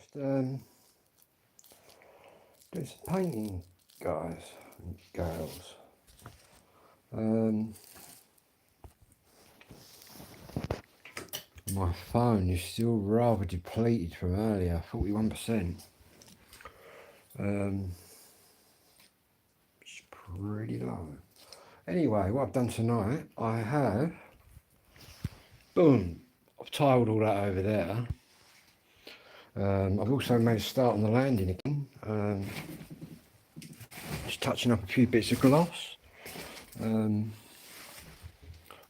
Just do some painting, guys and girls. My phone is still rather depleted from earlier, 41%. It's pretty low. Anyway, what I've done tonight, I have, boom, I've tiled all that over there. I've also made a start on the landing again. Just touching up a few bits of gloss. I'm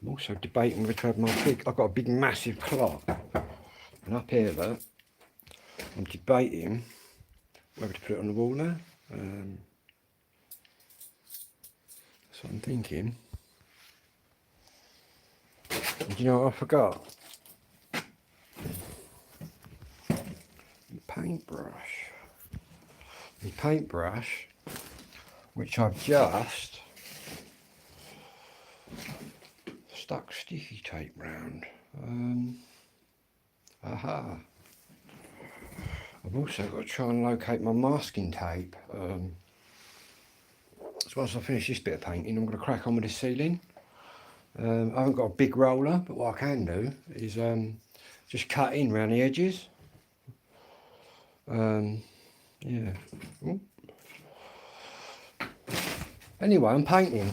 also debating whether to have I've got a big massive clock, and up here that I'm debating whether to put it on the wall now. That's what I'm thinking. And you know what I forgot? Paintbrush. The paintbrush, which I've just stuck sticky tape round. Aha. I've also got to try and locate my masking tape. So once I finish this bit of painting, I'm going to crack on with the ceiling. I haven't got a big roller, but what I can do is just cut in around the edges. Yeah. Ooh. Anyway, I'm painting.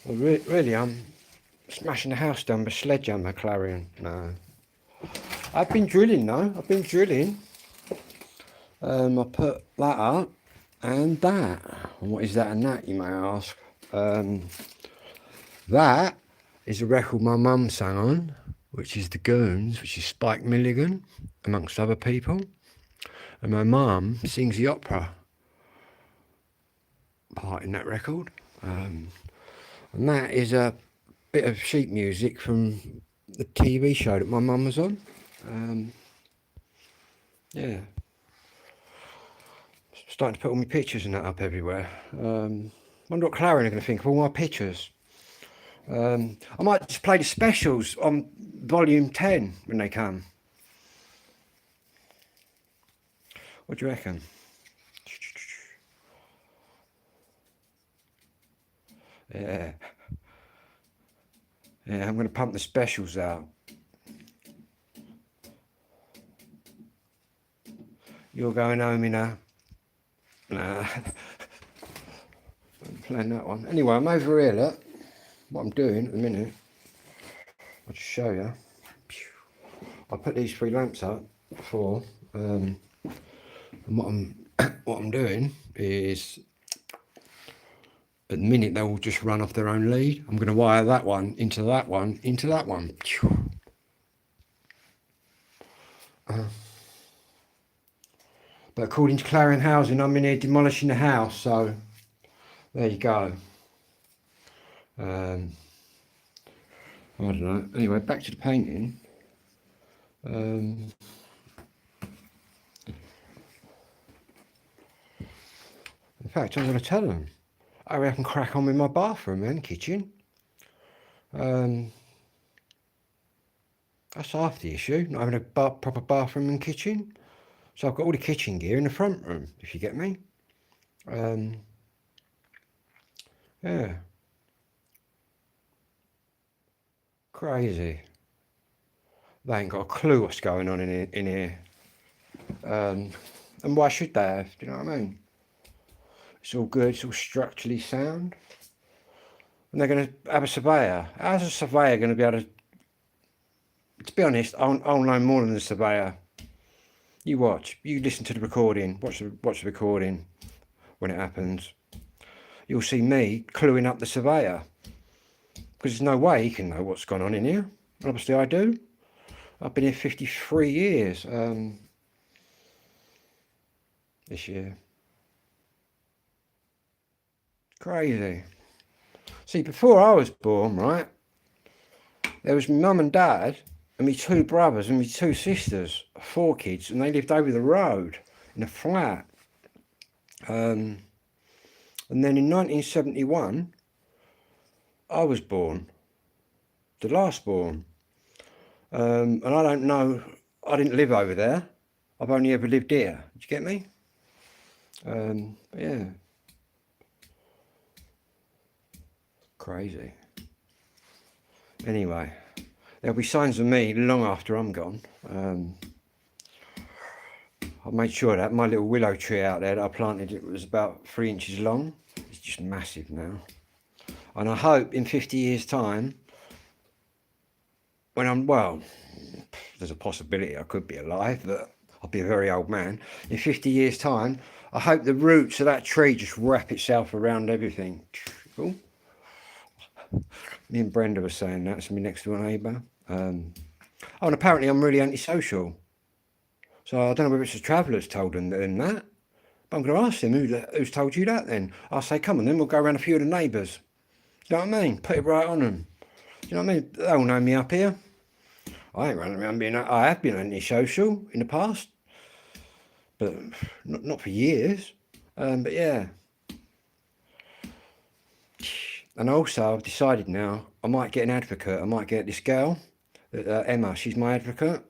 Well, really, I'm smashing the house down with a sledgehammer, Clarion. No. I've been drilling though. I've been drilling. I put that up and that. And what is that and that, you may ask? That is a record my mum sang on, which is The Goons, which is Spike Milligan, amongst other people. And my mum sings the opera part in that record. And that is a bit of sheet music from the TV show that my mum was on. Yeah. Starting to put all my pictures and that up everywhere. Wonder what Clarion are going to think of all my pictures. I might just play the specials on volume 10 when they come. What do you reckon? Yeah. Yeah, I'm going to pump the specials out. You're going home in a... Nah. I'm playing that one. Anyway, I'm over here, look. What I'm doing at the minute. I'll just show you. I put these 3 lamps up before. And what I'm doing is... At the minute, they will just run off their own lead. I'm going to wire that one, into that one, into that one. But according to Clarion Housing, I'm in here demolishing the house, so there you go. I don't know. Anyway, back to the painting. In fact, I was going to tell them. I reckon crack on with my bathroom and kitchen. That's half the issue, not having a proper bathroom and kitchen. So I've got all the kitchen gear in the front room, if you get me. Yeah. Crazy. They ain't got a clue what's going on in here. And why should they have? Do you know what I mean? It's all good, it's all structurally sound. And they're going to have a surveyor. How's a surveyor going to be able to be honest, I'll know more than the surveyor. You watch, you listen to the recording, watch the recording when it happens. You'll see me cluing up the surveyor. Because there's no way he can know what's gone on in here. Obviously I do. I've been here 53 years this year. Crazy. See, before I was born, right, there was my mum and dad and my 2 brothers and my 2 sisters, 4 kids, and they lived over the road in a flat. And then in 1971, I was born, the last born. And I don't know, I didn't live over there. I've only ever lived here. Did you get me? But yeah. Crazy. Anyway, there'll be signs of me long after I'm gone. I made sure that my little willow tree out there that I planted, it was about 3 inches long. It's just massive now. And I hope in 50 years' time, when I'm, well, there's a possibility I could be alive, but I'll be a very old man. In 50 years' time, I hope the roots of that tree just wrap itself around everything. Ooh. Me and Brenda were saying that to me next door neighbour. Oh, and apparently I'm really antisocial. So I don't know whether it's the travellers told them that. But I'm going to ask them, who's told you that then? I'll say, come on then, we'll go around a few of the neighbours. You know what I mean? Put it right on them. Do you know what I mean? They all know me up here. I ain't running around I have been antisocial in the past. But not for years. But yeah. And also I've decided now, I might get an advocate. I might get this girl, Emma, she's my advocate.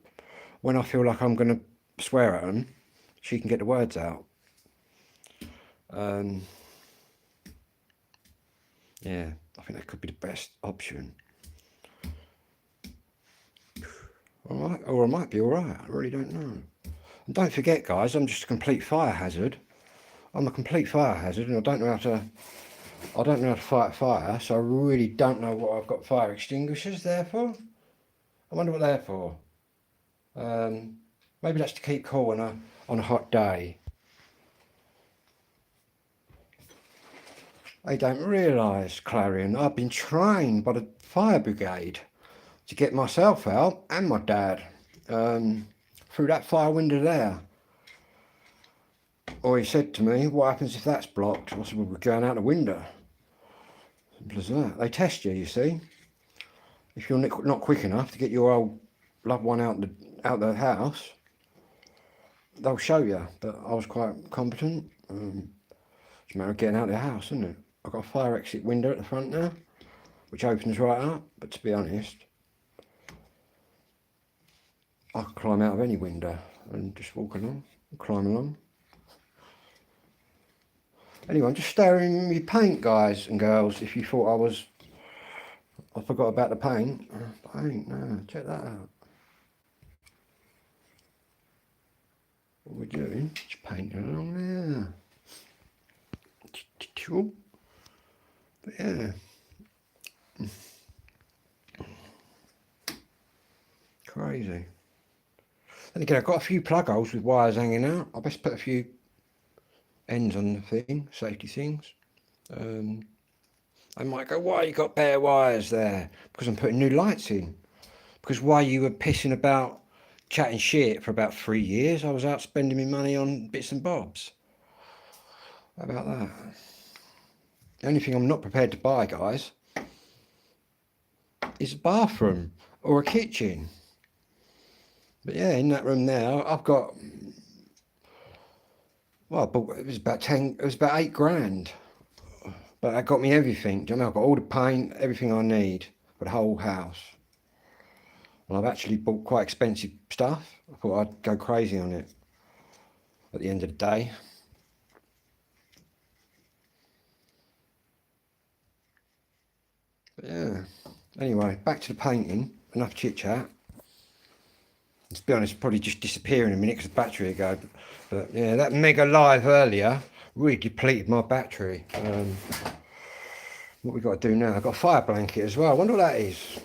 When I feel like I'm going to swear at them, she can get the words out. Yeah, I think that could be the best option. All right, or I might be all right. I really don't know. And don't forget, guys, I'm just a complete fire hazard. I'm a complete fire hazard, and I don't know how to fight fire. So I really don't know what I've got fire extinguishers there for. I wonder what they're for. Maybe that's to keep cool on a hot day. They don't realise, Clarion, I've been trained by the fire brigade to get myself out and my dad through that fire window there. Or he said to me, what happens if that's blocked? I said, well, we're going out the window. Simple as that. They test you, you see. If you're not quick enough to get your old loved one out the house, they'll show you. But I was quite competent. It's a matter of getting out of the house, isn't it? I've got a fire exit window at the front now, which opens right up. But to be honest, I could climb out of any window and just walk along, climb along. Anyway, I'm just staring at my paint, guys and girls. If you thought I forgot about the paint. Paint, no, check that out. What we're doing, just painting along there. But yeah. Crazy. And again, I've got a few plug holes with wires hanging out. I best put a few ends on the thing, safety things. I might go, why you got bare wires there? Because I'm putting new lights in. Because while you were pissing about chatting shit for about 3 years, I was out spending my money on bits and bobs. How about that? The only thing I'm not prepared to buy, guys, is a bathroom or a kitchen. But yeah, in that room there, I've got, well, it was about 8 grand. But that got me everything. Do you know, I've got all the paint, everything I need for the whole house. And I've actually bought quite expensive stuff. I thought I'd go crazy on it at the end of the day. But yeah. Anyway, back to the painting. Enough chit chat. To be honest, probably just disappear in a minute because the battery will go. But yeah, that mega live earlier really depleted my battery. What we got to do now? I've got a fire blanket as well. I wonder what that is. I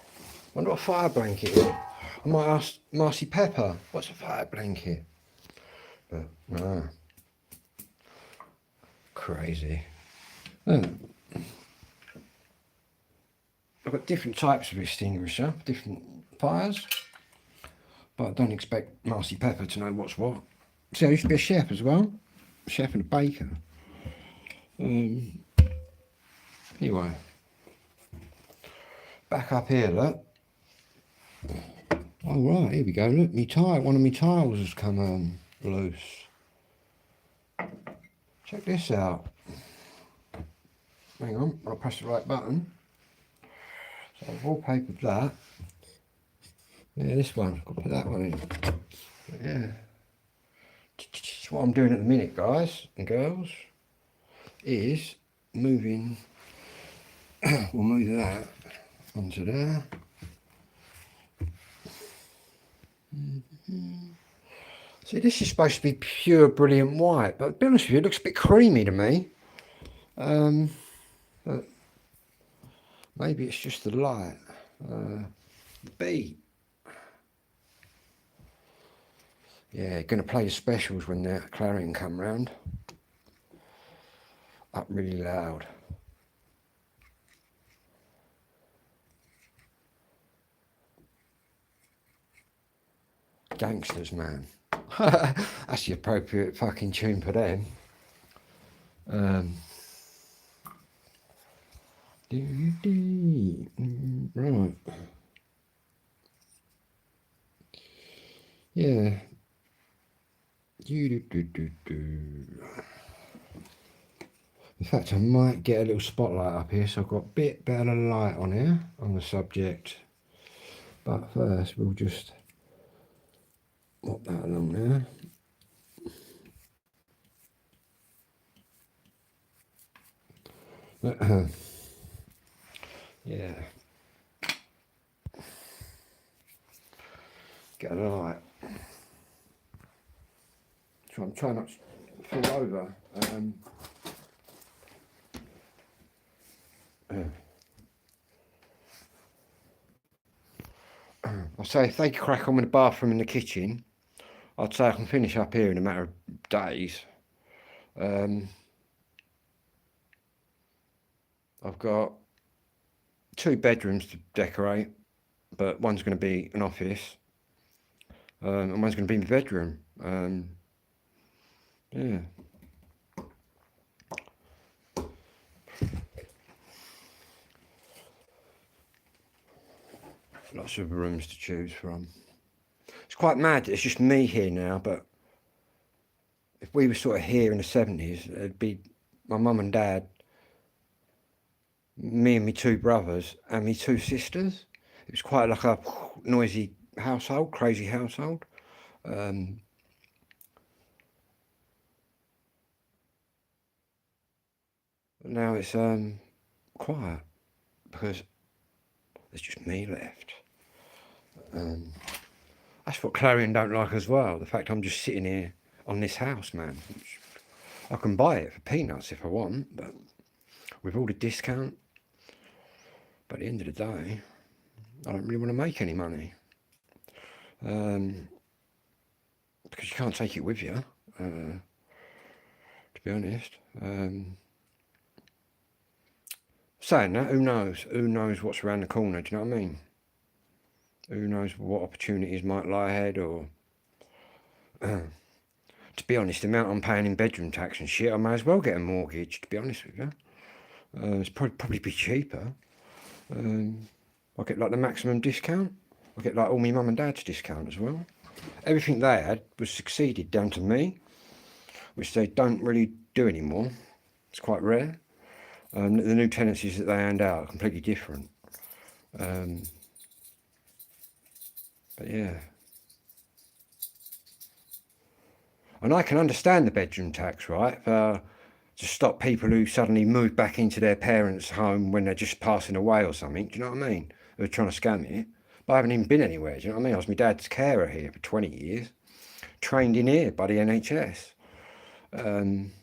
wonder what a fire blanket is. I might ask Marcy Pepper, what's a fire blanket? But no. Crazy. I've got different types of extinguisher, different fires. But I don't expect Marcy Pepper to know what's what. See, I used to be a chef as well. A chef and a baker. Anyway. Back up here, look. Oh, right, here we go. Look, one of my tiles has come loose. Check this out. Hang on, I'll press the right button. So I've wallpapered that. Yeah, this one. Got to put that one in. Yeah. What I'm doing at the minute, guys and girls, is moving. We'll move that onto there. See, this is supposed to be pure, brilliant white, but to be honest with you, it looks a bit creamy to me. But maybe it's just the light. B. Yeah, going to play the specials when the Clarion come round. Up really loud. Gangsters, man. That's the appropriate fucking tune for them. Right. Yeah. In fact, I might get a little spotlight up here, so I've got a bit better light on here on the subject. But first, we'll just pop that along there. Yeah. Get a light. So I'm trying not to fall over. I'll say if they crack on with the bathroom and the kitchen, I'd say I can finish up here in a matter of days. I've got 2 bedrooms to decorate, but one's going to be an office, and one's going to be my bedroom. Yeah. Lots of rooms to choose from. It's quite mad. It's just me here now, but if we were sort of here in the 70s, it'd be my mum and dad, me and my 2 brothers, and my 2 sisters. It was quite like a noisy household, crazy household. Now it's quiet because there's just me left. That's what Clarion don't like as well. The fact I'm just sitting here on this house, man. I can buy it for peanuts if I want, but with all the discount. But at the end of the day, I don't really want to make any money. Because you can't take it with you, to be honest. Saying that, who knows? Who knows what's around the corner, do you know what I mean? Who knows what opportunities might lie ahead, or... to be honest, the amount I'm paying in bedroom tax and shit, I may as well get a mortgage, to be honest with you. It's probably be cheaper. I'll get like the maximum discount. I'll get like all my mum and dad's discount as well. Everything they had was succeeded down to me, which they don't really do anymore. It's quite rare. The new tenancies that they hand out are completely different. But yeah. And I can understand the bedroom tax, right? To stop people who suddenly move back into their parents' home when they're just passing away or something. Do you know what I mean? Who are trying to scam it. But I haven't even been anywhere. Do you know what I mean? I was my dad's carer here for 20 years. Trained in here by the NHS. And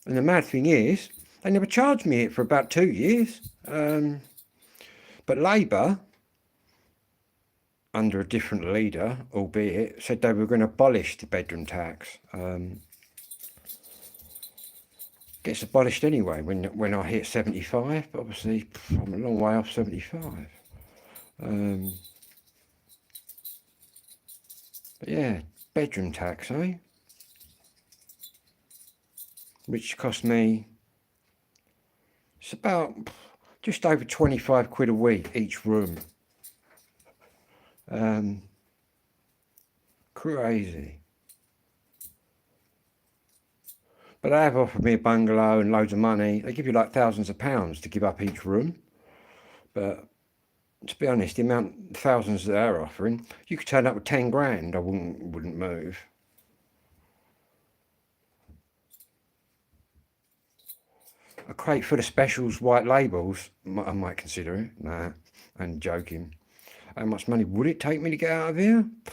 the mad thing is, they never charged me it for about 2 years. But Labour, under a different leader, albeit, said they were going to abolish the bedroom tax. Gets abolished anyway when I hit 75, but obviously I'm a long way off 75. But yeah, bedroom tax, eh? Which cost me, it's about just over 25 quid a week each room. Crazy. But they have offered me a bungalow and loads of money. They give you like thousands of pounds to give up each room. But to be honest, the amount thousands that they're offering, you could turn up with 10 grand, I wouldn't move. A crate full of specials, white labels, I might consider it. Nah, I'm joking. How much money would it take me to get out of here? I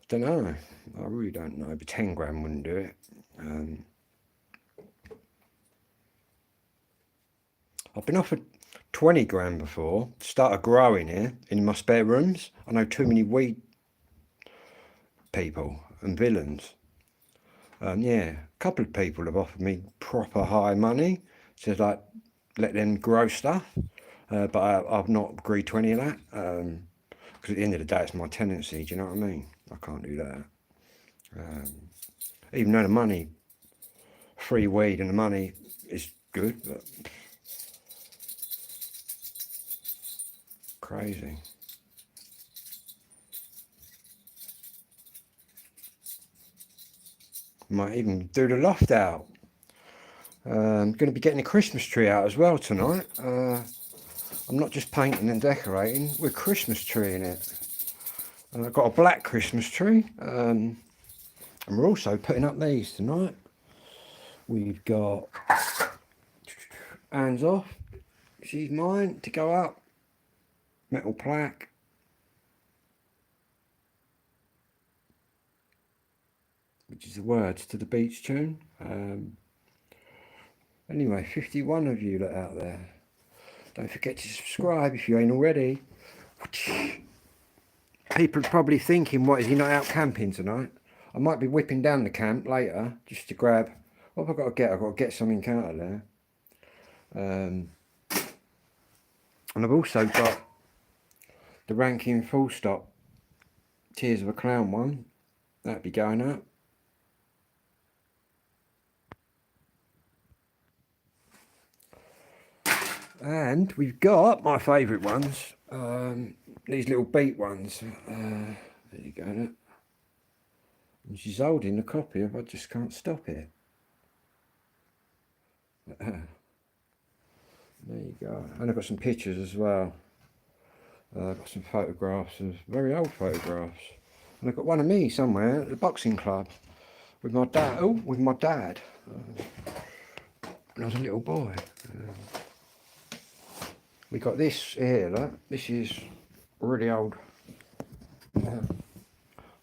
don't know. I really don't know. But 10 grand wouldn't do it. I've been offered 20 grand before to start a growing here in my spare rooms. I know too many weed people and villains. Yeah, a couple of people have offered me proper high money to like let them grow stuff, but I've not agreed to any of that because at the end of the day it's my tenancy. Do you know what I mean? I can't do that. Even though the money, free weed and the money is good, but crazy. Might even do the loft out. I'm going to be getting a Christmas tree out as well tonight. I'm not just painting and decorating, we're Christmas treeing it. And I've got a black Christmas tree. And we're also putting up these tonight. We've got hands off. She's mine to go up. Metal plaque. Which is the words to the beach tune. Anyway, 51 of you that out there. Don't forget to subscribe if you ain't already. People are probably thinking, what, is he not out camping tonight? I might be whipping down the camp later just to grab, what have I got to get? I've got to get something out of there. And I've also got the Ranking Full Stop Tears of a Clown one. That'd be going up. And we've got my favourite ones, these little beat ones. There you go. And she's holding a copy of I Just Can't Stop It. There you go. And I've got some pictures as well. I've got some photographs of very old photographs. And I've got one of me somewhere at the boxing club with my dad. Oh, with my dad. When I was a little boy. We got this here, look. This is really old.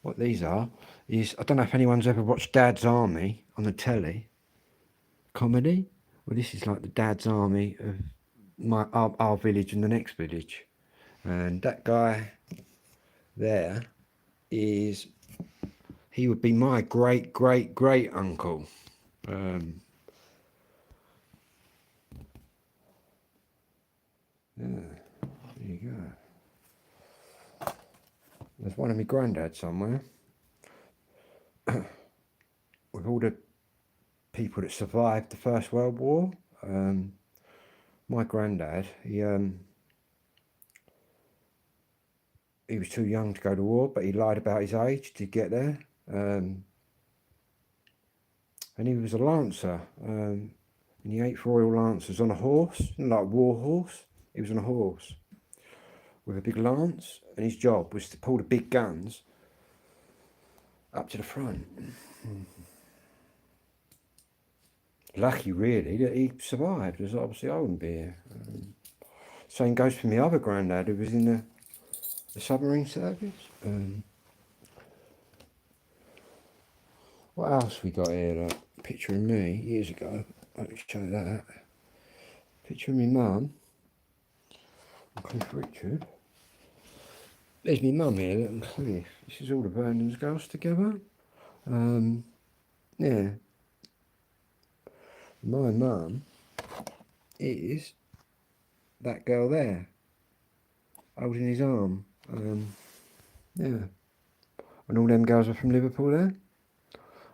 What these are is, I don't know if anyone's ever watched Dad's Army on the telly. Comedy. Well, this is like the Dad's Army of our village and the next village. And that guy there is, he would be my great great great uncle. Yeah, there you go. There's one of my granddad somewhere. With all the people that survived the First World War. My granddad, he was too young to go to war, but he lied about his age to get there. And he was a lancer. And he ate Royal Lancers on a horse, like a war horse. He was on a horse with a big lance, and his job was to pull the big guns up to the front. Lucky, really, that he survived, because obviously I wouldn't be here. Same goes for my other granddad, who was in the submarine service. What else we got here? Like, a picture of me years ago. I'll show that. Picture of my mum. Cliff Richard. There's my mum here, look, and Cliff. This is all the Vernon's girls together. Yeah. My mum is that girl there, holding his arm. Yeah. And all them girls are from Liverpool there.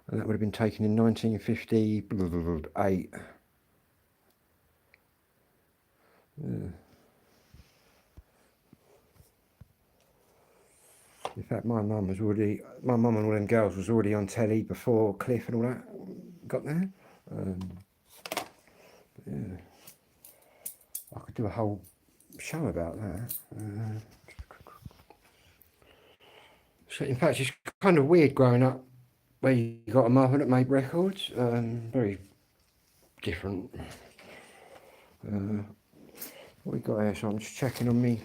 And that would have been taken in 1958. Yeah. In fact, my mum and all them girls was already on telly before Cliff and all that got there. Yeah. I could do a whole show about that. So in fact, it's kind of weird growing up where you got a mother that made records. Very different. What we got here? So I'm just checking on me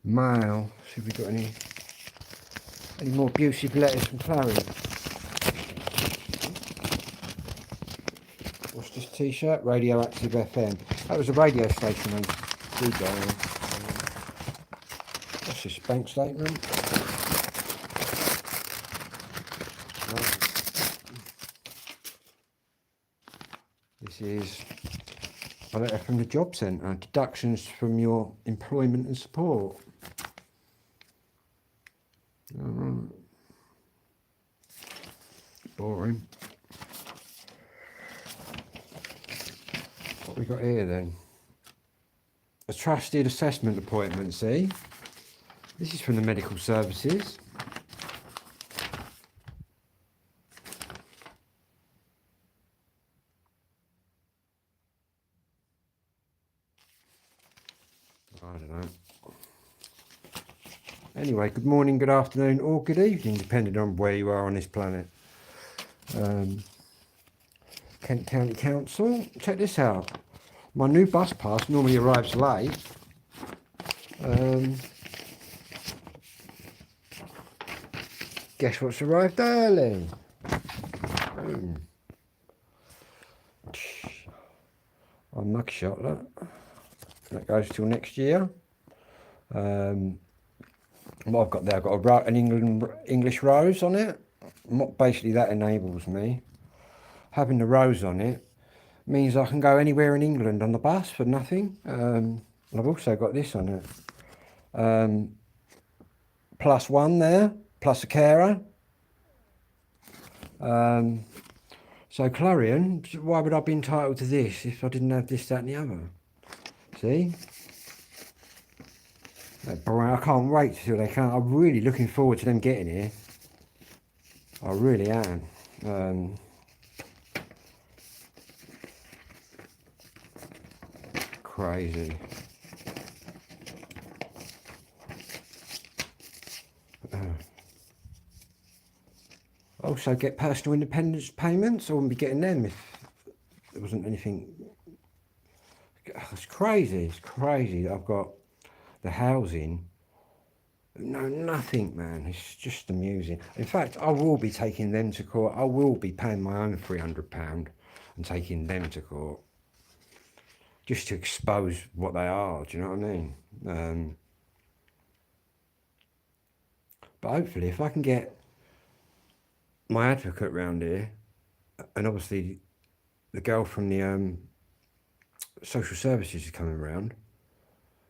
mail, see if we got any more abusive letters from Clarion. What's this t-shirt? Radioactive FM. That was a radio station on DJ. What's this, bank statement? This is a letter from the job centre. Deductions from your employment and support. Alright. Boring. What we got here then? A trusted assessment appointment, see? This is from the medical services. I don't know. Anyway, good morning, good afternoon, or good evening, depending on where you are on this planet. Kent County Council. Check this out. My new bus pass normally arrives late. Guess what's arrived early? A mugshot, that. That goes till next year. What I've got there, I've got an English rose on it. What basically that enables me, having the rose on it, means I can go anywhere in England on the bus for nothing. I've also got this on it. +1 there, plus a carer. So Clarion, why would I be entitled to this if I didn't have this, that and the other? See? I can't wait till they come. I'm really looking forward to them getting here. I really am. Crazy. Also get personal independence payments. I wouldn't be getting them if there wasn't anything. It's crazy. It's crazy. I've got the housing. No, nothing, man. It's just amusing. In fact, I will be taking them to court. I will be paying my own £300 and taking them to court. Just to expose what they are, do you know what I mean? But hopefully, if I can get my advocate round here, and obviously the girl from the social services is coming round,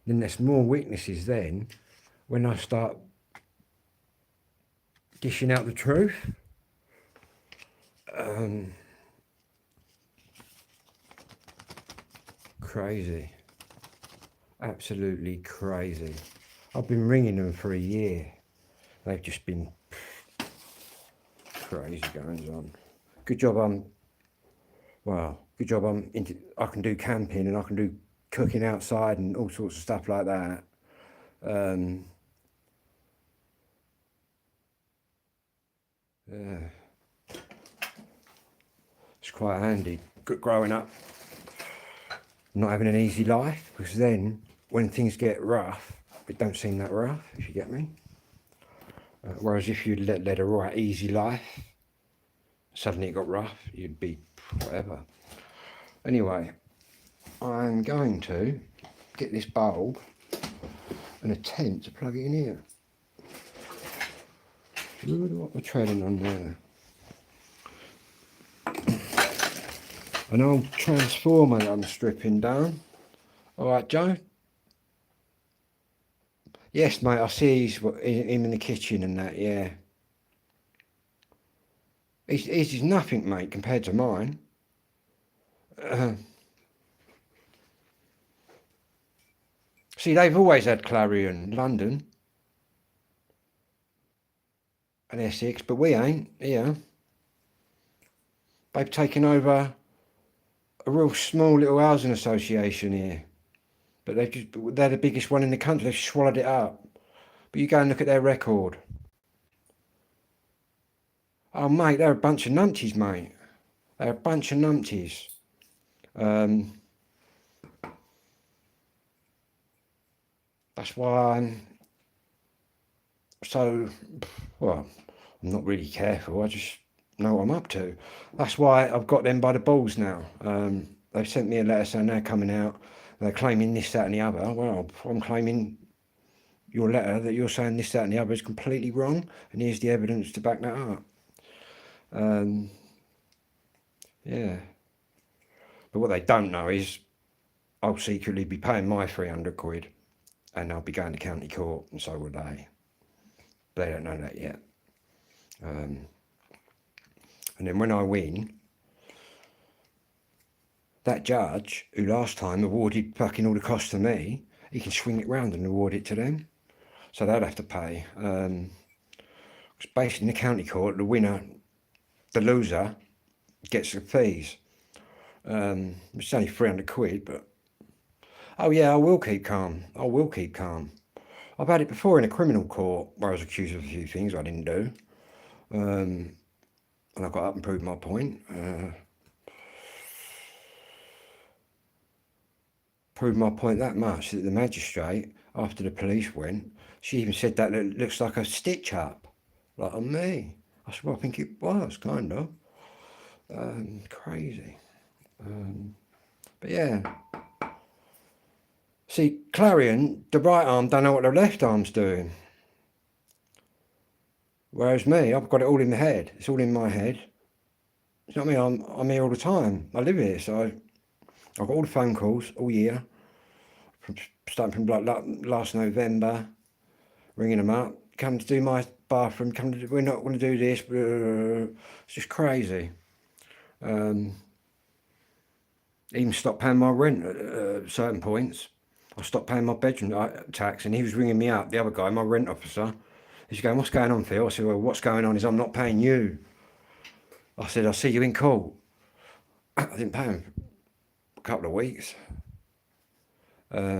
then there's more weaknesses then when I start dishing out the truth. Crazy. Absolutely crazy. I've been ringing them for a year. They've just been crazy goings on. Good job good job I can do camping and I can do cooking outside and all sorts of stuff like that. It's quite handy growing up, not having an easy life, because then when things get rough, it don't seem that rough, if you get me. Whereas if you led a right easy life, suddenly it got rough, you'd be whatever. Anyway, I'm going to get this bulb and attempt to plug it in here. What we're treading on there. An old transformer that I'm stripping down. Alright, Joe? Yes, mate, I see him in the kitchen and that, yeah. His is nothing, mate, compared to mine. See, they've always had Clarion, London and Essex, but we ain't here. They've taken over a real small little housing association here. but they're the biggest one in the country. They've swallowed it up. But you go and look at their record. Oh, mate, they're a bunch of numpties, mate. They're a bunch of numpties. That's why I'm so, well, I'm not really careful. I just know what I'm up to. That's why I've got them by the balls now. They've sent me a letter saying they're coming out. They're claiming this, that and the other. Well, I'm claiming your letter that you're saying this, that and the other is completely wrong. And here's the evidence to back that up. Yeah. But what they don't know is I'll secretly be paying my 300 quid and I'll be going to county court, and so will they. They don't know that yet. And then when I win, that judge who last time awarded fucking all the costs to me, he can swing it round and award it to them. So they'll have to pay. Because basically in the county court, the winner, the loser, gets the fees. It's only 300 quid, but oh yeah, I will keep calm. I will keep calm. I've had it before in a criminal court where I was accused of a few things I didn't do. And I got up and proved my point. Proved my point that much that the magistrate, after the police went, she even said that it looks like a stitch up, like on me. I said, well, I think it was, kind of. Crazy. But yeah. See, Clarion, the right arm don't know what the left arm's doing. Whereas me, I've got it all in the head. It's all in my head. You know what I mean? I'm here all the time. I live here, so I've got all the phone calls all year. Starting from like last November, ringing them up. Come to do my bathroom. We're not going to do this. It's just crazy. Even stopped paying my rent at certain points. I stopped paying my bedroom tax, and he was ringing me up, the other guy, my rent officer. He's going, what's going on, Phil? I said, well, what's going on is I'm not paying you. I said, I'll see you in court. I didn't pay him for a couple of weeks. But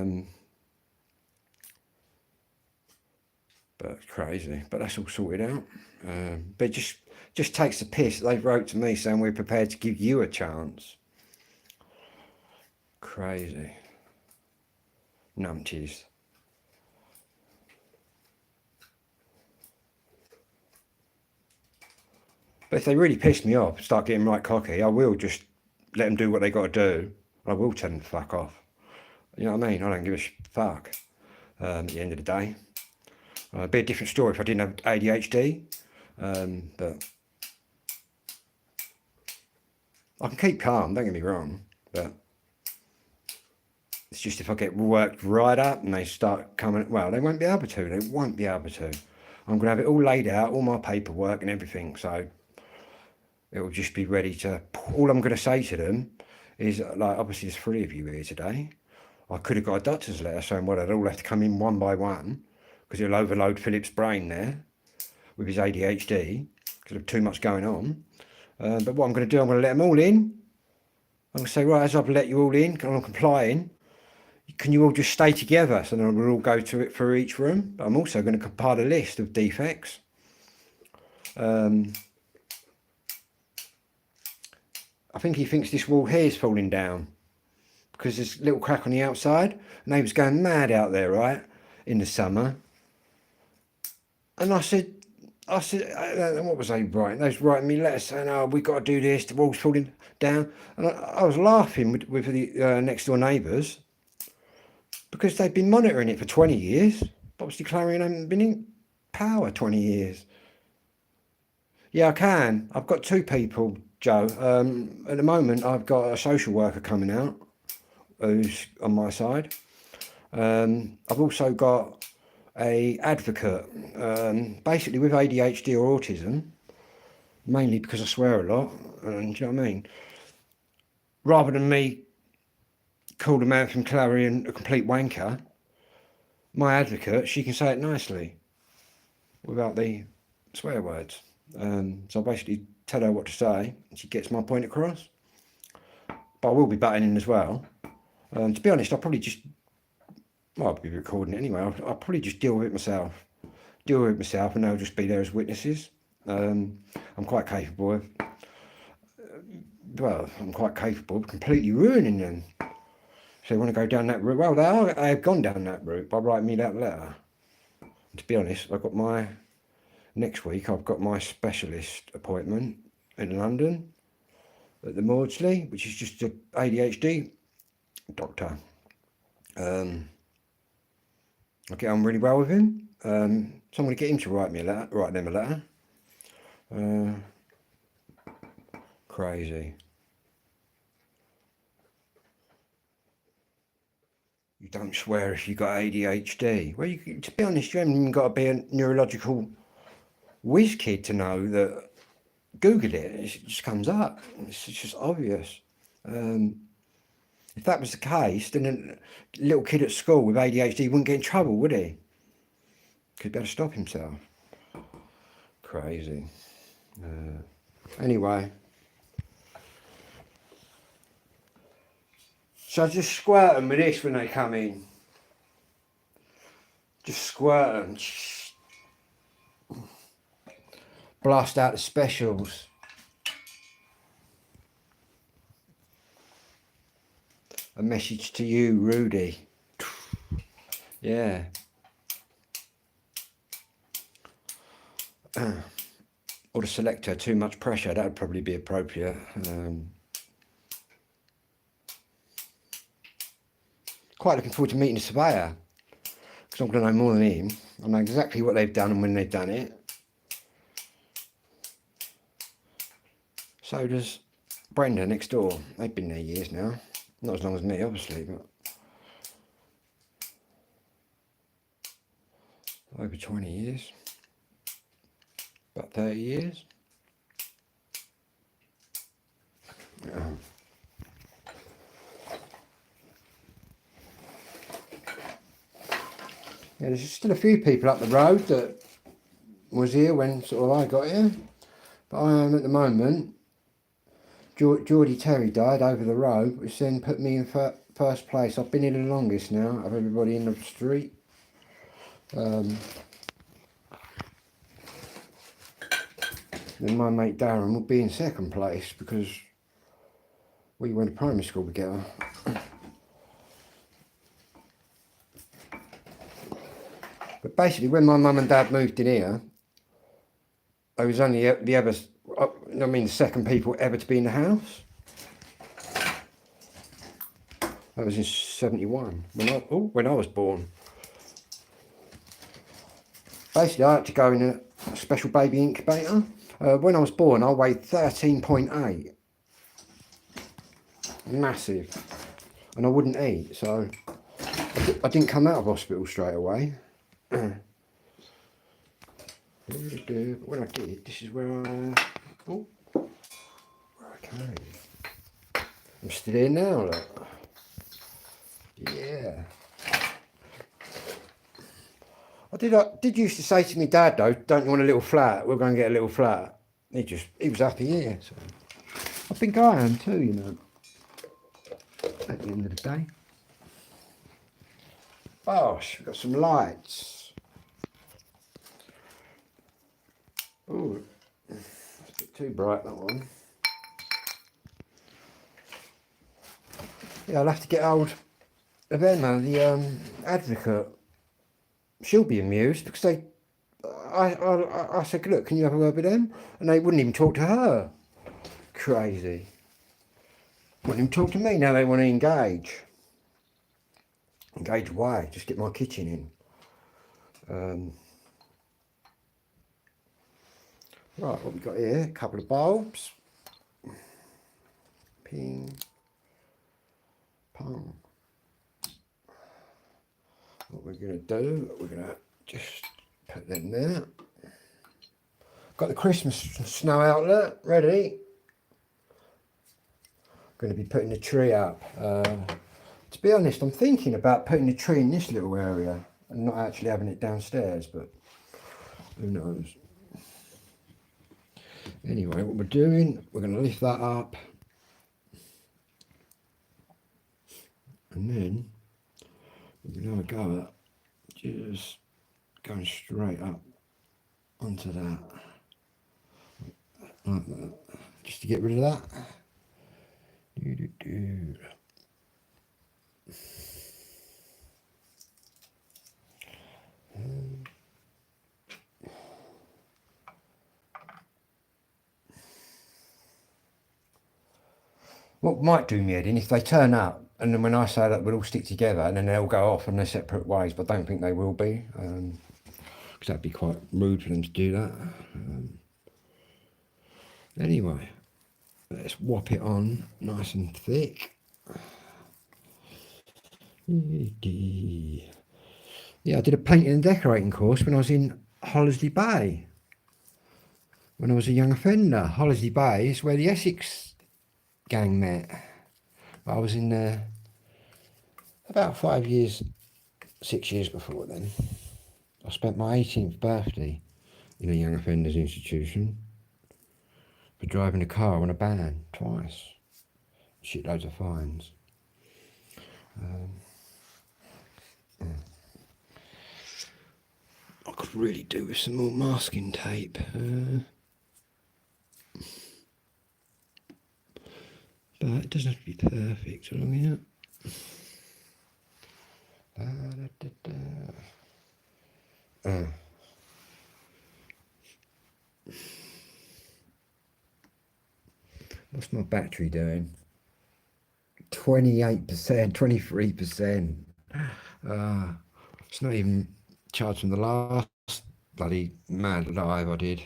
it's crazy. But that's all sorted out. But it just takes the piss. They wrote to me saying we're prepared to give you a chance. Crazy. Numpties. But if they really piss me off, start getting right cocky, I will just let them do what they got to do. I will tell them to fuck off. You know what I mean? I don't give a fuck at the end of the day. It'd be a different story if I didn't have ADHD. But I can keep calm, don't get me wrong. But it's just if I get worked right up and they start coming, well, they won't be able to. They won't be able to. I'm going to have it all laid out, all my paperwork and everything. So it will just be ready to, all I'm going to say to them is, like, obviously there's 3 of you here today. I could have got a doctor's letter saying, well, they'd all have to come in one by one because it'll overload Philip's brain there with his ADHD because of too much going on. But what I'm going to do, I'm going to let them all in. I'm going to say, right, as I've let you all in, I'm complying. Can you all just stay together? So then we'll all go to it for each room. But I'm also going to compile a list of defects. I think he thinks this wall here is falling down because there's a little crack on the outside. And they was going mad out there, right, in the summer. And I said, what was they writing? They was writing me letters saying, oh, we've got to do this, the wall's falling down. And I was laughing with the next door neighbours because they've been monitoring it for 20 years. But obviously Clarion haven't been in power 20 years. Yeah, I can. I've got 2 people, Joe. At the moment, I've got a social worker coming out who's on my side. I've also got a advocate, basically with ADHD or autism, mainly because I swear a lot, and do you know what I mean? Rather than me call the man from Clarion a complete wanker, my advocate, she can say it nicely without the swear words. So I basically tell her what to say and she gets my point across. But I will be butting in as well. To be honest, I'll probably just I'll be recording it anyway. I'll probably just deal with it myself. And they'll just be there as witnesses. I'm quite capable of, completely ruining them. So they want to go down that route. Well, they have gone down that route by writing me that letter. And to be honest, next week I've got my specialist appointment in London at the Maudsley, which is just an ADHD doctor. I get on really well with him. So I'm going to get him to write them a letter. Crazy. You don't swear if you got ADHD. Well, to be honest, you haven't even got to be a neurological whiz kid to know that. Google it just comes up. It's just obvious. If that was the case, then a little kid at school with ADHD wouldn't get in trouble, would he? Could better stop himself. Crazy. Anyway. So I just squirt them with this when they come in. Just squirt them. Blast out the specials. A message to you, Rudy. Yeah. Or the selector, too much pressure. That would probably be appropriate. Quite looking forward to meeting the surveyor, because I'm going to know more than him. I know exactly what they've done and when they've done it. So does Brenda next door. They've been there years now. Not as long as me, obviously, but over 20 years. About 30 years. Yeah, there's still a few people up the road that was here when sort of I got here. But I am at the moment. Geordie Terry died over the road, which then put me in first place. I've been here the longest now of everybody in the street. Then my mate Darren will be in second place because we went to primary school together. But basically, when my mum and dad moved in here, I was only the second people ever to be in the house. That was in 71, when I was born. Basically, I had to go in a special baby incubator. When I was born, I weighed 13.8. Massive. And I wouldn't eat, so I didn't come out of hospital straight away. When I did, this is where I came. I'm still here now, look. Yeah. I did used to say to my dad though, don't you want a little flat? We're going to get a little flat. He was happy here. So I think I am too, you know. At the end of the day. Gosh, we've got some lights. Oh, that's a bit too bright, that one. Yeah, I'll have to get hold of Emma, the advocate. She'll be amused because I said, look, can you have a word with them? And they wouldn't even talk to her. Crazy. Wouldn't even talk to me. Now they want to engage. Engage why? Just get my kitchen in. Right, what we got here? A couple of bulbs. Ping. Pong. What we're going to do, we're going to just put them there. Got the Christmas snow outlet ready. Going to be putting the tree up. To be honest, I'm thinking about putting the tree in this little area and not actually having it downstairs, but who knows. Anyway, what we're doing, we're going to lift that up. And then Another go at just going straight up onto that, like that, just to get rid of that. What might do me head in if they turn up and then when I say that we'll all stick together and then they'll go off on their separate ways, but I don't think they will be, because that'd be quite rude for them to do that. Anyway, let's whop it on nice and thick. Yeah, I did a painting and decorating course when I was in Hollesley Bay. When I was a young offender. Hollesley Bay is where the Essex gang met. I was in there about 5 years, 6 years before then. I spent my 18th birthday in a young offenders institution for driving a car on a ban twice. Shitloads of fines. I could really do with some more masking tape. But it doesn't have to be perfect along here. What's my battery doing? 28%, 23%. It's not even charged from the last bloody mad live I did.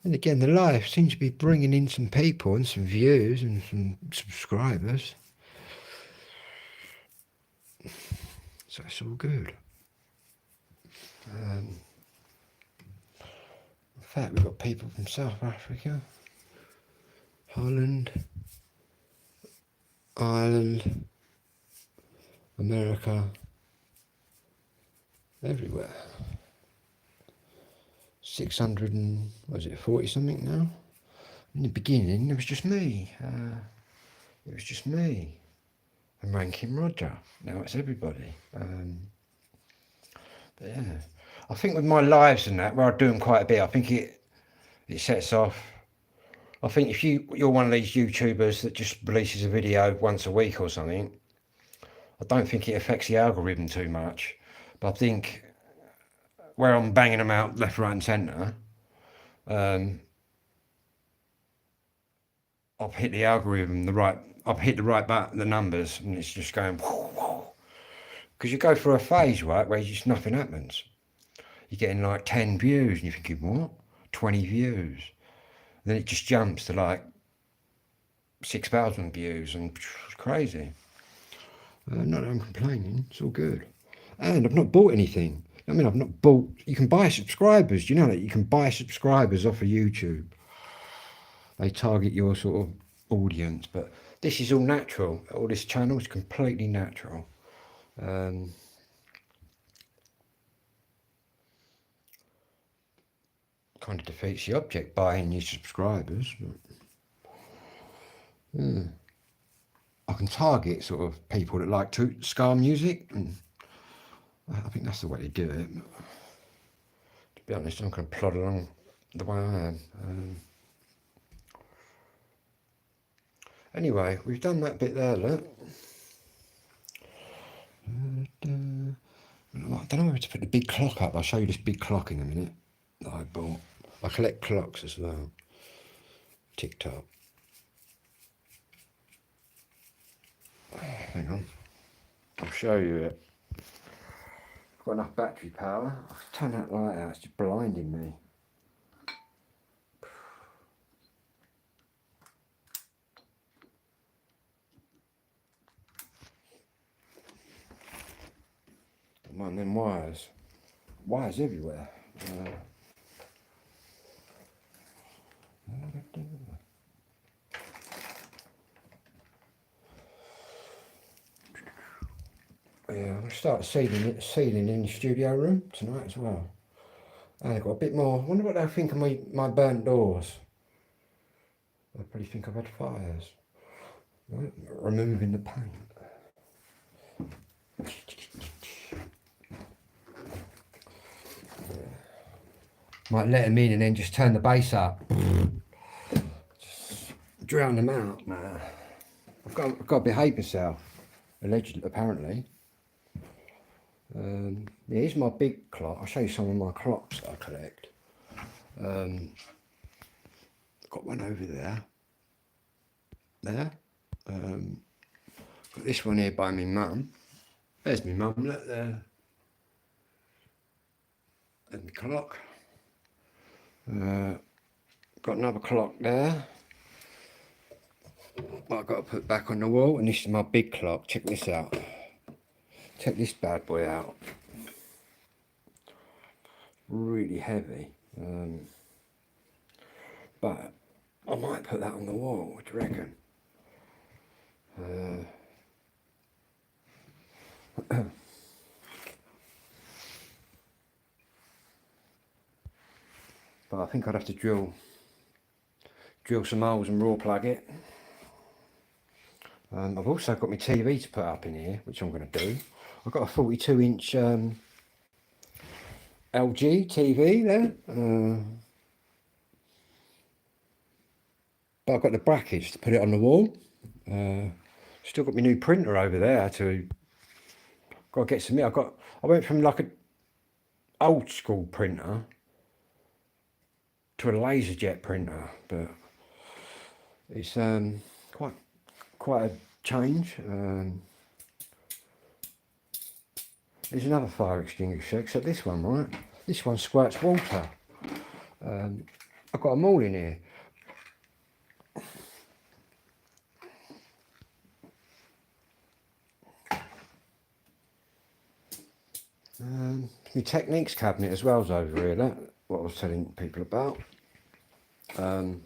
And again, the live seems to be bringing in some people and some views and some subscribers. So it's all good. In fact, we've got people from South Africa, Holland, Ireland, America, everywhere. 600 and, what is it, 40 something now? In the beginning, it was just me. It was just me and Ranking Roger. Now it's everybody. But yeah, I think with my lives and that, where I do them quite a bit, I think it sets off. I think if you're one of these YouTubers that just releases a video once a week or something, I don't think it affects the algorithm too much. But I think where I'm banging them out left, right, and centre, I've hit the algorithm I've hit the right button, the numbers, and it's just going. Because you go through a phase, right, where just nothing happens. You're getting like 10 views, and you're thinking, what? 20 views. And then it just jumps to like 6,000 views, and it's crazy. Not that I'm complaining, it's all good. And I've not bought anything. I mean, I've not bought. You can buy subscribers. Do you know that you can buy subscribers off of YouTube? They target your sort of audience, but this is all natural. All this channel is completely natural. Kind of defeats the object buying new subscribers. But, yeah. I can target sort of people that like to ska music, and I think that's the way to do it. To be honest, I'm going to plod along the way I am. Anyway, we've done that bit there, look. I don't know where to put the big clock up. I'll show you this big clock in a minute that I bought. I collect clocks as well. TikTok. Hang on. I'll show you it. I've got enough battery power. I'll turn that light out. It's just blinding me. One of them wires. Wires everywhere. Yeah, I'm going to start sealing in the studio room tonight as well. And I've got a bit more. I wonder what they'll think of my burnt doors. They'll probably think I've had fires. Right, removing the paint. Might let them in and then just turn the bass up. Drown them out. Nah. I've got to behave myself. Allegedly, apparently. Yeah, here's my big clock. I'll show you some of my clocks that I collect. Got one over there. Got this one here by my mum. There's my mum, look there. And the clock. Got another clock there. But I've got to put back on the wall. And this is my big clock. Check this out. Check this bad boy out. Really heavy. But I might put that on the wall. What do you reckon? But I think I'd have to drill some holes and raw plug it. I've also got my TV to put up in here, which I'm going to do. I've got a 42-inch LG TV there. But I've got the brackets to put it on the wall. Still got my new printer over there to. Got to get some. I went from like an old school printer to a laserjet printer, but it's quite a change. There's another fire extinguisher, except this one, right? This one squirts water. I've got them all in here. My Techniques cabinet as well is over here. That what I was telling people about. I've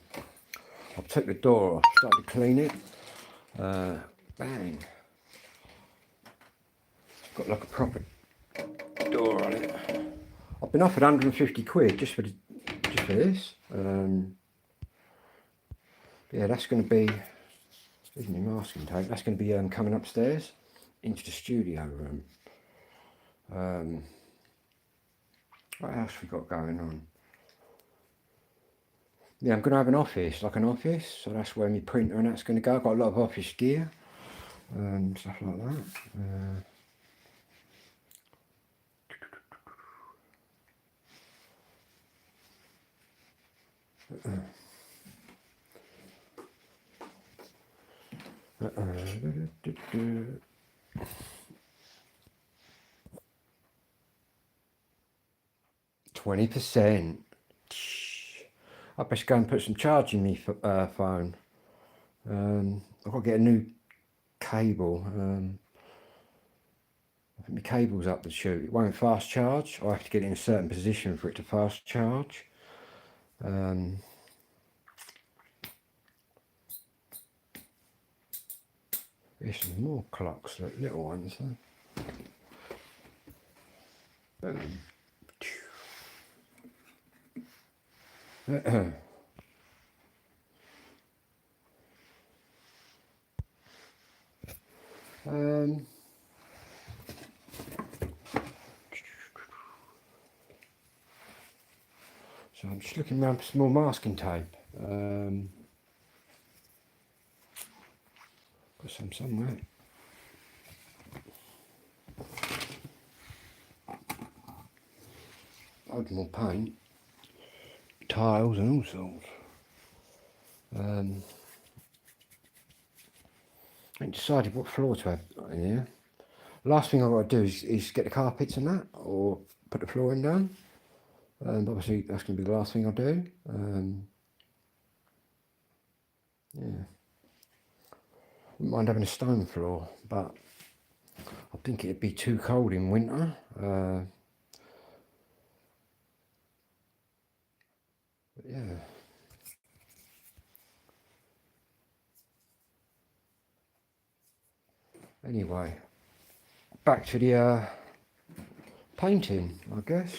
took the door off, started to clean it. Bang! Got like a proper door on it. I've been offered 150 quid just for this. Yeah, that's going to be. Excuse me, masking tape. That's going to be coming upstairs into the studio room. What else we got going on? Yeah, I'm going to have an office, so that's where my printer and that's going to go. I've got a lot of office gear and stuff like that. 20%. I best go and put some charge in my phone. I've got to get a new cable. I think my cable's up the chute. It won't fast charge. I have to get it in a certain position for it to fast charge. There's some more clocks, little ones. So I'm just looking around for some more masking tape. Got some somewhere. Loads more paint, tiles and all sorts. I ain't decided what floor to have in here. Last thing I've got to do is get the carpets and that, or put the flooring down. Obviously that's going to be the last thing I do. Yeah. Wouldn't mind having a stone floor, but I think it'd be too cold in winter. But yeah. Anyway, back to the painting, I guess.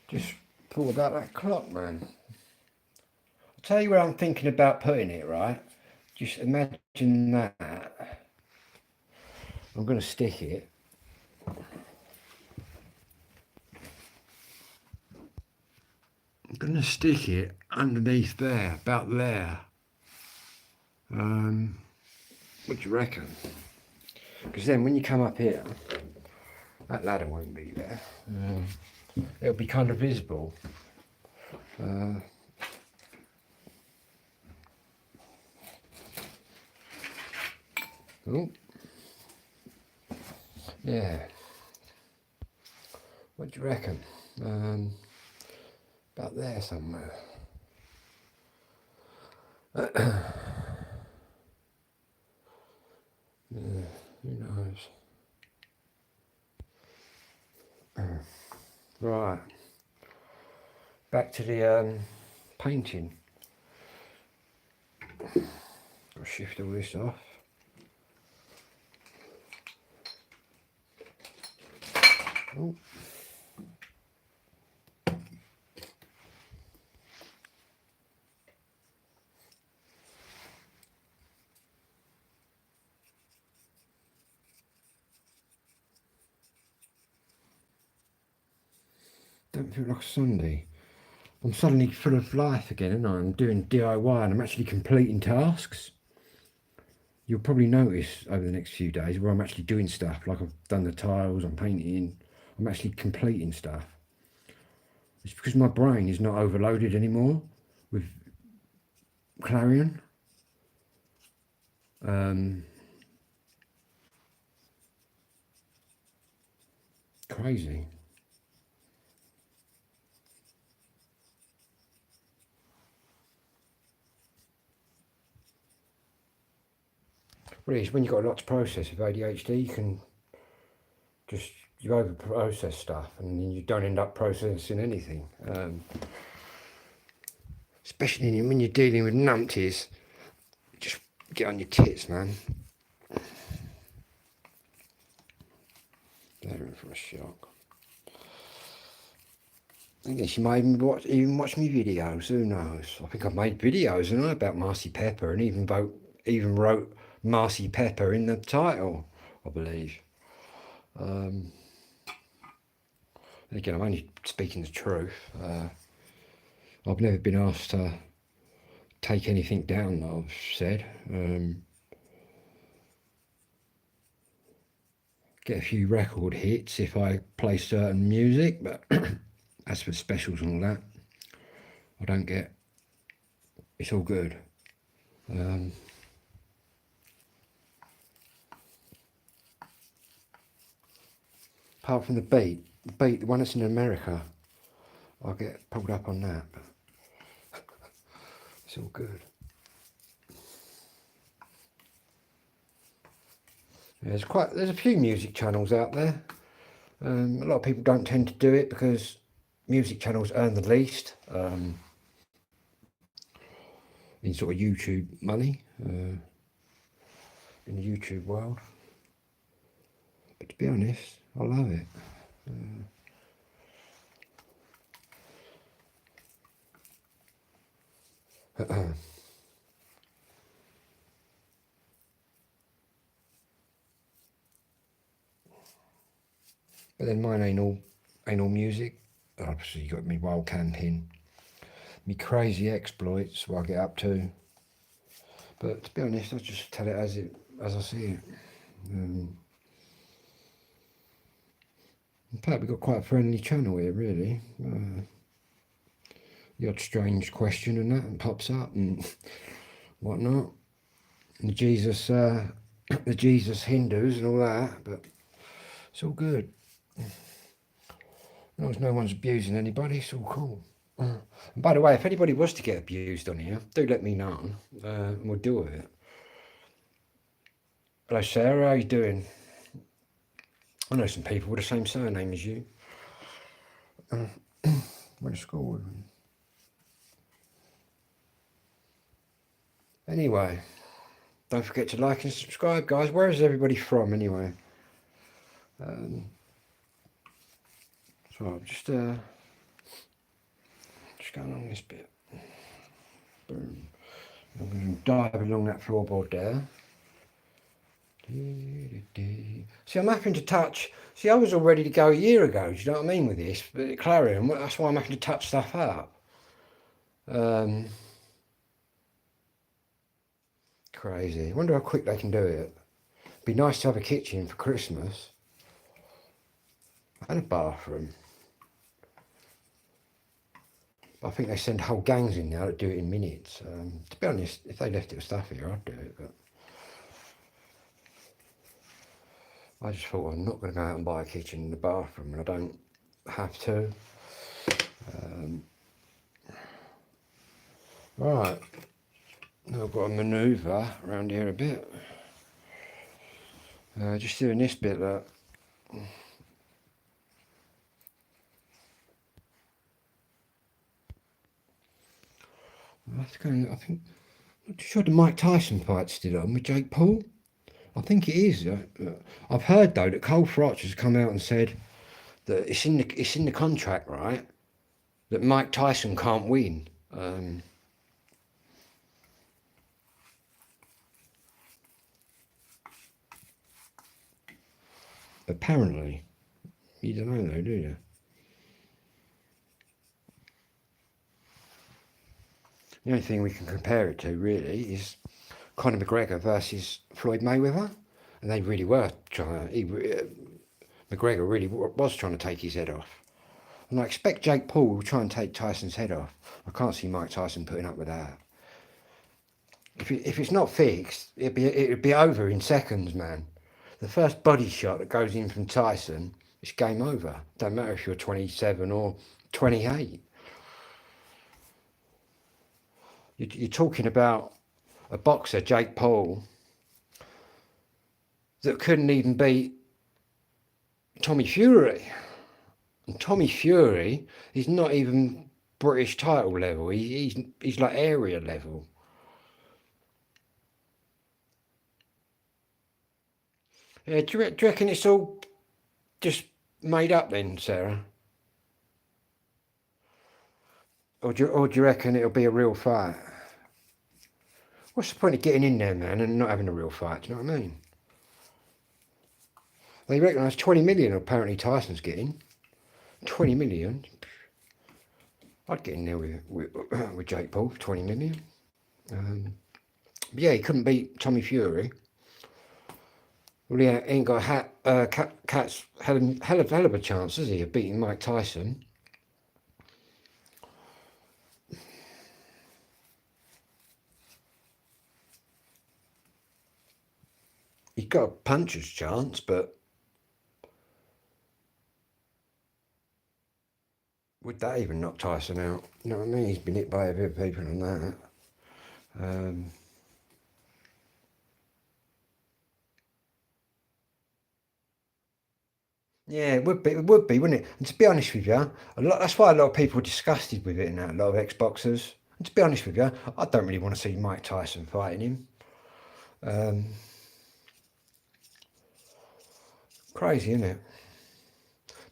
Just thought about that clock, man. I'll tell you where I'm thinking about putting it, right? Just imagine that. I'm going to stick it. I'm going to stick it underneath there, about there. What do you reckon? Because then when you come up here, that ladder won't be there. It'll be kind of visible. Oh, yeah. What do you reckon? About there somewhere. Yeah, who knows? Right. Back to the painting. I'll shift all this off. Oh. Don't feel like a Sunday. I'm suddenly full of life again, and I'm doing DIY and I'm actually completing tasks. You'll probably notice over the next few days where I'm actually doing stuff, like I've done the tiles, I'm painting, I'm actually completing stuff. It's because my brain is not overloaded anymore with Clarion. Crazy. Well, it's when you've got a lot to process with ADHD, you can just, you over process stuff and then you don't end up processing anything. Especially when you're dealing with numpties, just get on your tits, man. They're in for a shock. I guess you might even watch me videos, who knows? I think I've made videos, haven't I, about Marcy Pepper, and even wrote Marcy Pepper in the title, I believe. Again, I'm only speaking the truth. I've never been asked to take anything down that I've said. Get a few record hits if I play certain music, but as for specials and all that, I don't get. It's all good. Apart from the beat, the one that's in America, I get pulled up on that. But it's all good. Yeah, there's a few music channels out there. A lot of people don't tend to do it because music channels earn the least in sort of YouTube money, in the YouTube world. But to be honest, I love it. But then mine ain't all music. Obviously, you got me wild camping, me crazy exploits, what I get up to. But to be honest, I just tell it as I see it. In fact, we've got quite a friendly channel here, really. The odd strange question and that pops up and whatnot. And the Jesus Hindus and all that, but it's all good. As long as no one's abusing anybody, it's all cool. And by the way, if anybody was to get abused on here, do let me know, and we'll deal with it. Hello Sarah, how you doing? I know some people with the same surname as you. Went to school with them. Anyway, don't forget to like and subscribe, guys. Where is everybody from, anyway? So I'm just going along this bit. Boom. I'm going to dive along that floorboard there. See, I'm having to touch. See, I was all ready to go a year ago. Do you know what I mean with this? But Clarion, that's why I'm having to touch stuff up. Crazy. I wonder how quick they can do it. Be nice to have a kitchen for Christmas and a bathroom. I think they send whole gangs in now that do it in minutes. To be honest, if they left it with stuff here, I'd do it. But I just thought I'm not going to go out and buy a kitchen and a bathroom, and I don't have to. Right, now I've got to manoeuvre around here a bit. Just doing this bit that. I think. I'm not sure the Mike Tyson fight's still on with Jake Paul. I think it is. I've heard though that Cole Frotch has come out and said that it's in the contract, right? That Mike Tyson can't win. Apparently, you don't know though, do you? The only thing we can compare it to really is Conor McGregor versus Floyd Mayweather, and they really were trying. McGregor really was trying to take his head off, and I expect Jake Paul will try and take Tyson's head off. I can't see Mike Tyson putting up with that. If it's not fixed, it'd be over in seconds, man. The first body shot that goes in from Tyson, it's game over. Don't matter if you're 27 or 28. You're talking about a boxer, Jake Paul, that couldn't even beat Tommy Fury. And Tommy Fury is not even British title level. He's like area level. Yeah, do you reckon it's all just made up then, Sarah? Or do you reckon it'll be a real fight? What's the point of getting in there, man, and not having a real fight? Do you know what I mean? They reckon that's 20 million apparently Tyson's getting. 20 million? I'd get in there with Jake Paul for 20 million. But yeah, he couldn't beat Tommy Fury. Well, he ain't got Cat's hell of a chance, has he, of beating Mike Tyson? He's got a puncher's chance, but would that even knock Tyson out? You know what I mean? He's been hit by a bit of people on that. Yeah, it would be, wouldn't it? And to be honest with you, that's why a lot of people are disgusted with it and that, a lot of ex-boxers. And to be honest with you, I don't really want to see Mike Tyson fighting him. Crazy, isn't it?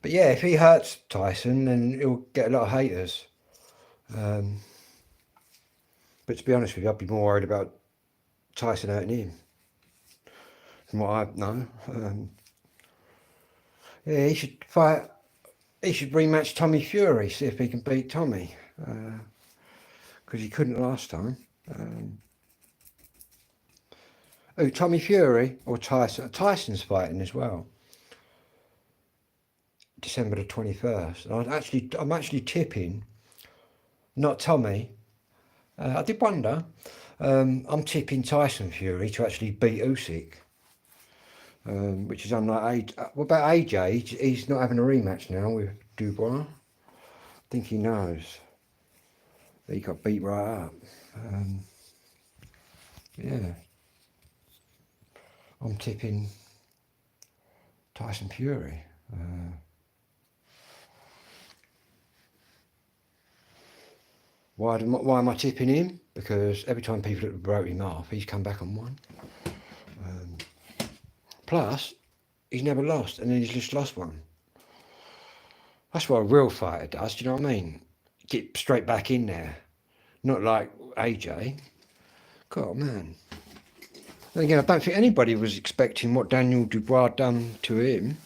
But yeah, if he hurts Tyson, then he'll get a lot of haters. But to be honest with you, I'd be more worried about Tyson hurting him, from what I know. Yeah, he should fight. He should rematch Tommy Fury, see if he can beat Tommy, because he couldn't last time. Tommy Fury or Tyson? Tyson's fighting as well. December the 21st. I'm actually tipping, not Tommy. I did wonder. I'm tipping Tyson Fury to actually beat Usyk, which is unlike AJ. What about AJ? He's not having a rematch now with Dubois. I think he knows that he got beat right up. Yeah, I'm tipping Tyson Fury. Why am I tipping him? Because every time people have wrote him off, he's come back and won. Plus, he's never lost, and then he's just lost one. That's what a real fighter does, do you know what I mean? Get straight back in there. Not like AJ. God, man. And again, I don't think anybody was expecting what Daniel Dubois done to him.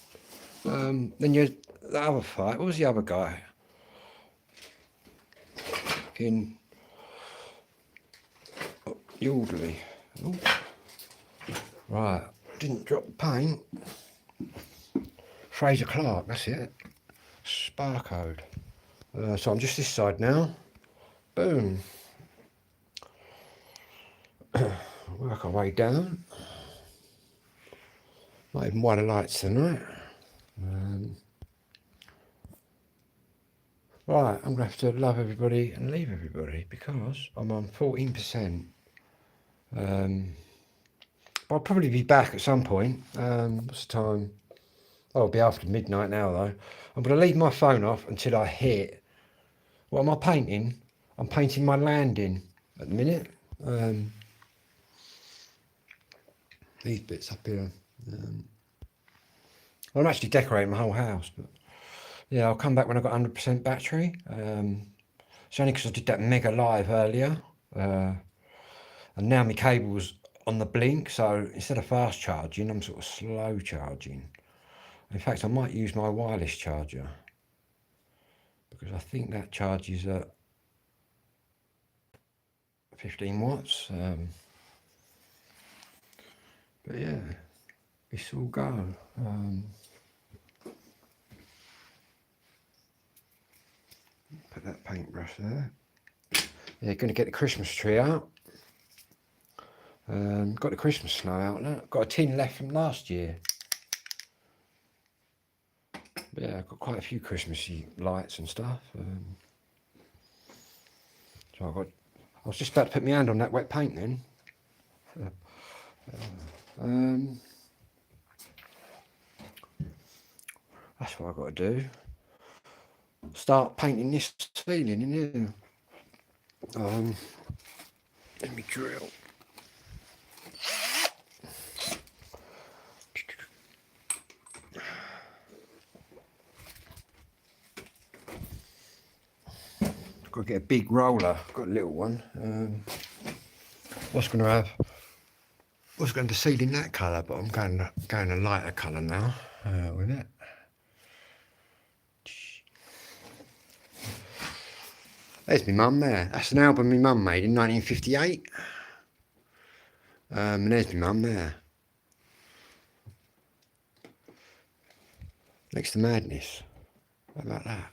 Then you the other fight. What was the other guy? In Yardley. Oh. Right, didn't drop the paint. Fraser Clark, that's it. Sparcode. So I'm just this side now. Boom. Work our way down. Not even white lights tonight. Right, I'm going to have to love everybody and leave everybody because I'm on 14%. I'll probably be back at some point. What's the time? Oh, it'll be after midnight now though. I'm going to leave my phone off until I hit. What am I painting? I'm painting my landing at the minute. These bits up here. I'm actually decorating my whole house, but yeah, I'll come back when I've got 100% battery. It's only because I did that mega live earlier, and now my cable's on the blink, so instead of fast charging, I'm sort of slow charging. In fact, I might use my wireless charger because I think that charges at 15 watts. But yeah, it's all go. Put that paintbrush there. Yeah, going to get the Christmas tree out. Got the Christmas snow out now. Got a tin left from last year. But yeah, I've got quite a few Christmassy lights and stuff. So I was just about to put my hand on that wet paint then. That's what I've got to do. Start painting this ceiling in here. Let me drill. Got to get a big roller. Got a little one. What's going to seed in that colour? But I'm going a lighter colour now with it. There's my mum there. That's an album my mum made in 1958. And there's my mum there. Next to Madness. How about that?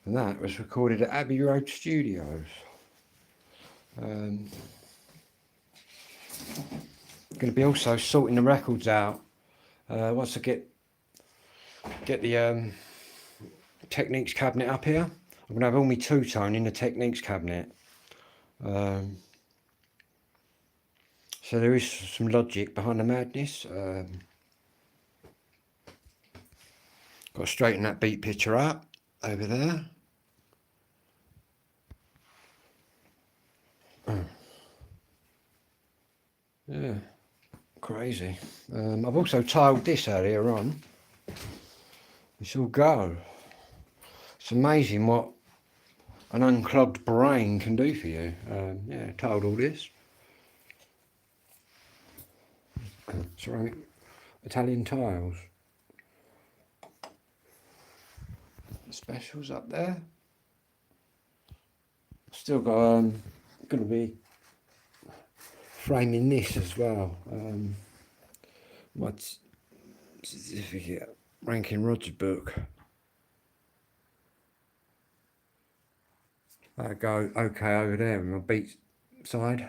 And that was recorded at Abbey Road Studios. Going to be also sorting the records out. Once I get the Techniques cabinet up here, I'm going to have all my two-tone in the Techniques cabinet. So there is some logic behind the madness. Got to straighten that beat picture up over there. Yeah, crazy. I've also tiled this earlier on. It's all go. It's amazing what an unclogged brain can do for you. Yeah, tiled all this. Ceramic Italian tiles. The specials up there. Still got going to be framing this as well. My certificate, Rankin Roger book. I go okay over there with my beat side.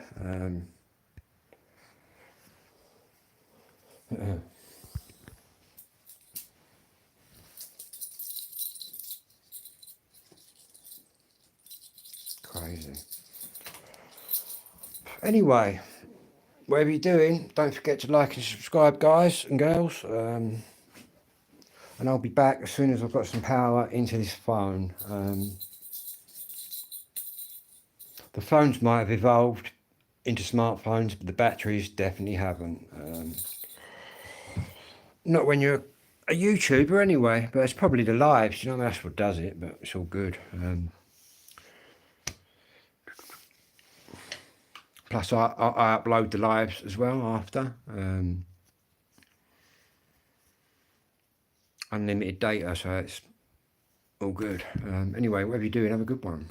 Crazy. Anyway, whatever you're doing, don't forget to like and subscribe, guys and girls. And I'll be back as soon as I've got some power into this phone. The phones might have evolved into smartphones, but the batteries definitely haven't. Not when you're a YouTuber anyway, but it's probably the lives, you know, that's what does it, but it's all good. Plus, I upload the lives as well after. Unlimited data, so it's all good. Anyway, whatever you're doing, have a good one.